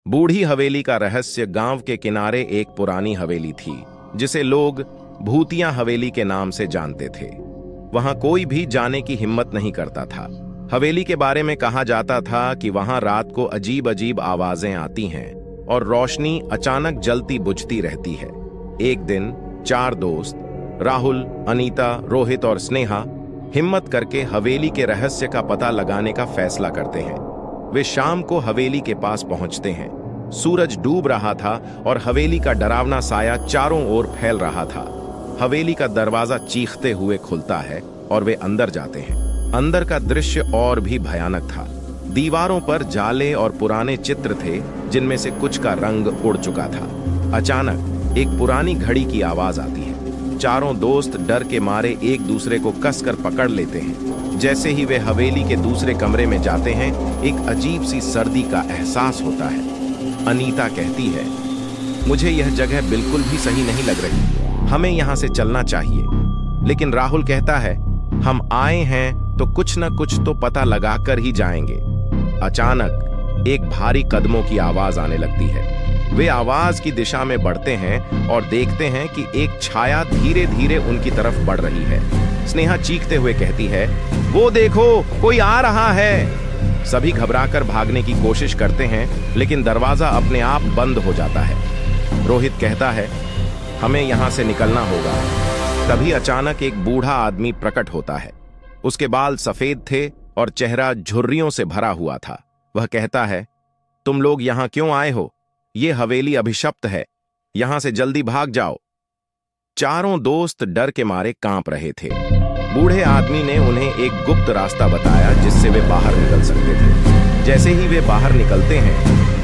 बूढ़ी हवेली का रहस्य। गांव के किनारे एक पुरानी हवेली थी जिसे लोग भूतिया हवेली के नाम से जानते थे। वहां कोई भी जाने की हिम्मत नहीं करता था। हवेली के बारे में कहा जाता था कि वहां रात को अजीब अजीब आवाजें आती हैं और रोशनी अचानक जलती बुझती रहती है। एक दिन 4 दोस्त राहुल, अनीता, रोहित और स्नेहा हिम्मत करके हवेली के रहस्य का पता लगाने का फैसला करते हैं। वे शाम को हवेली के पास पहुंचते हैं। सूरज डूब रहा था और हवेली का डरावना साया चारों ओर फैल रहा था। हवेली का दरवाजा चीखते हुए खुलता है और वे अंदर जाते हैं। अंदर का दृश्य और भी भयानक था। दीवारों पर जाले और पुराने चित्र थे जिनमें से कुछ का रंग उड़ चुका था। अचानक एक पुरानी घड़ी की आवाज आती है। चारों दोस्त डर के मारे एक दूसरे को कसकर पकड़ लेते हैं। जैसे ही वे हवेली के दूसरे कमरे में जाते हैं, एक अजीब सी सर्दी का एहसास होता है। अनीता कहती है, मुझे यह जगह बिल्कुल भी सही नहीं लग रही, हमें यहां से चलना चाहिए। लेकिन राहुल कहता है, हम आए हैं तो कुछ न कुछ तो पता लगाकर ही जाएंगे। अचानक एक भारी कदमों की आवाज आने लगती है। वे आवाज की दिशा में बढ़ते हैं और देखते हैं कि एक छाया धीरे धीरे उनकी तरफ बढ़ रही है। स्नेहा चीखते हुए कहती है, वो देखो, कोई आ रहा है। सभी घबराकर भागने की कोशिश करते हैं, लेकिन दरवाजा अपने आप बंद हो जाता है। रोहित कहता है, हमें यहां से निकलना होगा। तभी अचानक एक बूढ़ा आदमी प्रकट होता है। उसके बाल सफेद थे और चेहरा झुर्रियों से भरा हुआ था। वह कहता है, तुम लोग यहां क्यों आए हो? ये हवेली अभिशप्त है, यहां से जल्दी भाग जाओ। चारों दोस्त डर के मारे कांप रहे थे। बूढ़े आदमी ने उन्हें एक गुप्त रास्ता बताया जिससे वे बाहर निकल सकते थे। जैसे ही वे बाहर निकलते हैं,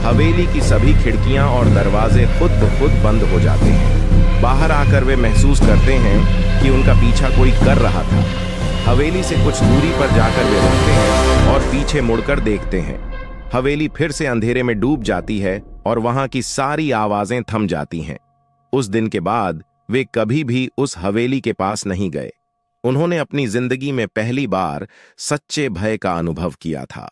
हवेली की सभी खिड़कियां और दरवाजे खुद ब खुद बंद हो जाते हैं। बाहर आकर वे महसूस करते हैं कि उनका पीछा कोई कर रहा था। हवेली से कुछ दूरी पर जाकर वे रुकते हैं और पीछे मुड़कर देखते हैं। हवेली फिर से अंधेरे में डूब जाती है और वहां की सारी आवाजें थम जाती हैं। उस दिन के बाद वे कभी भी उस हवेली के पास नहीं गए। उन्होंने अपनी जिंदगी में पहली बार सच्चे भय का अनुभव किया था।